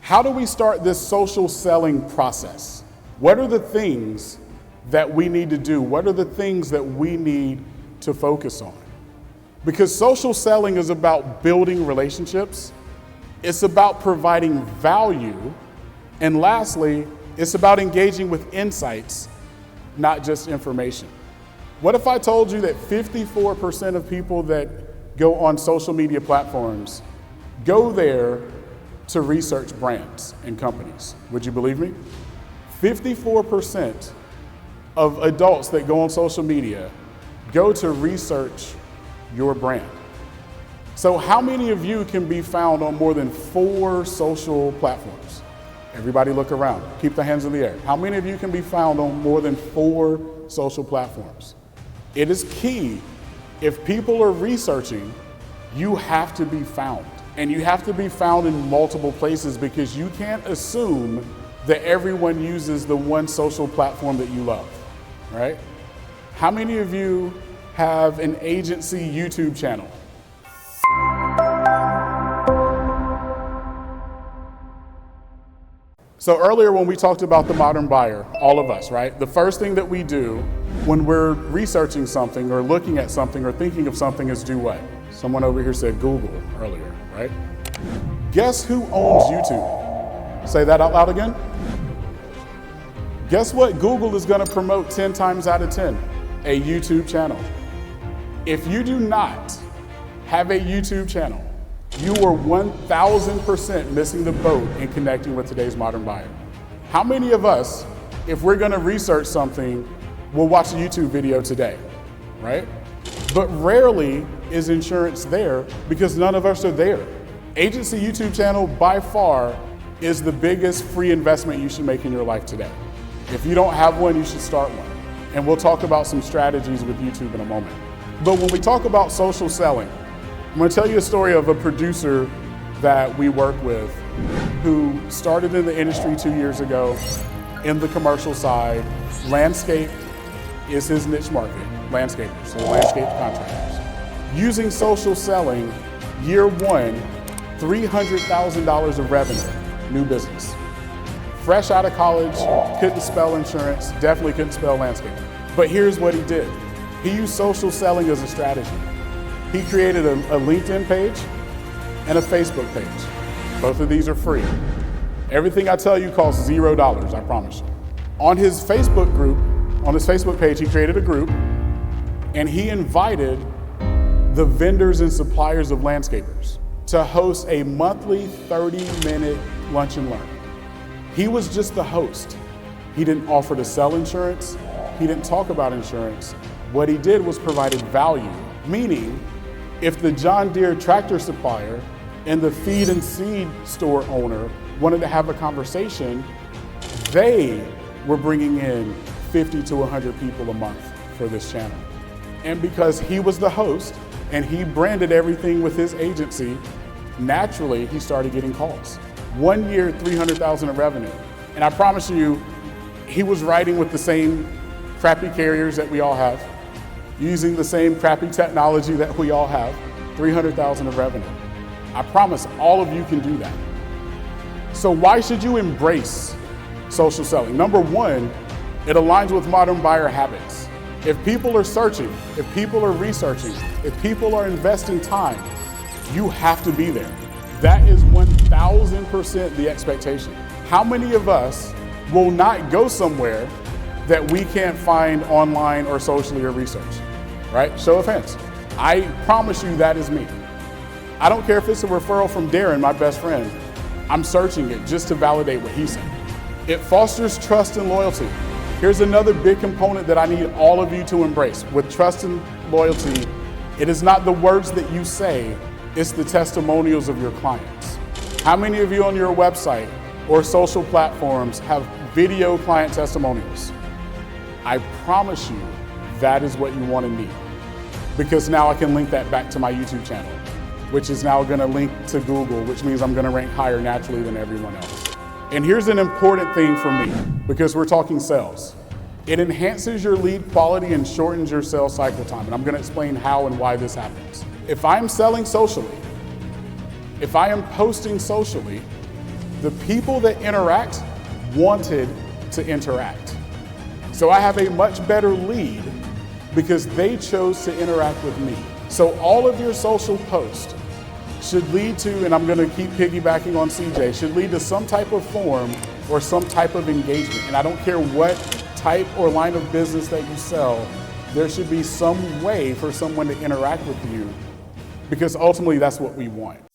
How do we start this social selling process? What are the things that we need to do? What are the things that we need to focus on? Because social selling is about building relationships. It's about providing value. And lastly, it's about engaging with insights, not just information. What if I told you that 54% of people that go on social media platforms go there to research brands and companies? Would you believe me? 54% of adults that go on social media go to research your brand. So how many of you can be found on more than 4 social platforms? Everybody look around, keep the hands in the air. How many of you can be found on more than 4 social platforms? It is key. If people are researching, you have to be found. And you have to be found in multiple places, because you can't assume that everyone uses the one social platform that you love, right? How many of you have an agency YouTube channel? So earlier when we talked about the modern buyer, all of us, right? The first thing that we do when we're researching something or looking at something or thinking of something is do what? Someone over here said Google earlier, right? Guess who owns YouTube? Say that out loud again. Guess what Google is going to promote 10 times out of 10? A YouTube channel. If you do not have a YouTube channel, you are 1,000% missing the boat in connecting with today's modern buyer. How many of us, if we're going to research something, will watch a YouTube video today, right? But rarely is insurance there because none of us are there. Agency YouTube channel by far is the biggest free investment you should make in your life today. If you don't have one, you should start one. And we'll talk about some strategies with YouTube in a moment. But when we talk about social selling, I'm going to tell you a story of a producer that we work with who started in the industry 2 years ago in the commercial side. Landscape is his niche market, landscapers, so landscape contractors. Using social selling, year one, $300,000 of revenue, new business. Fresh out of college, couldn't spell insurance, definitely couldn't spell landscaping. But here's what he did. He used social selling as a strategy. He created a LinkedIn page and a Facebook page. Both of these are free. Everything I tell you costs $0, I promise you. On his Facebook group, on his Facebook page, he created a group and he invited the vendors and suppliers of landscapers to host a monthly 30-minute lunch and learn. He was just the host. He didn't offer to sell insurance. He didn't talk about insurance. What he did was provided value, meaning if the John Deere tractor supplier and the feed and seed store owner wanted to have a conversation, they were bringing in 50 to 100 people a month for this channel. And because he was the host and he branded everything with his agency, naturally he started getting calls. 1 year, $300,000 of revenue. And I promise you, he was riding with the same crappy carriers that we all have, using the same crappy technology that we all have, $300,000 of revenue. I promise all of you can do that. So why should you embrace social selling? Number one, it aligns with modern buyer habits. If people are searching, if people are researching, if people are investing time, you have to be there. That is 1,000% the expectation. How many of us will not go somewhere that we can't find online or socially or research, right? Show of hands. I promise you that is me. I don't care if it's a referral from Darren, my best friend. I'm searching it just to validate what he's saying. It fosters trust and loyalty. Here's another big component that I need all of you to embrace. With trust and loyalty, it is not the words that you say, it's the testimonials of your clients. How many of you on your website or social platforms have video client testimonials? I promise you that is what you want to need, because now I can link that back to my YouTube channel, which is now going to link to Google, which means I'm going to rank higher naturally than everyone else. And here's an important thing for me, because we're talking sales. It enhances your lead quality and shortens your sales cycle time. And I'm going to explain how and why this happens. If I'm selling socially, if I am posting socially, The people that interact wanted to interact. So I have a much better lead because they chose to interact with me. So all of your social posts should lead to, and I'm gonna keep piggybacking on CJ, should lead to some type of form or some type of engagement. And I don't care what type or line of business that you sell, there should be some way for someone to interact with you, because ultimately that's what we want.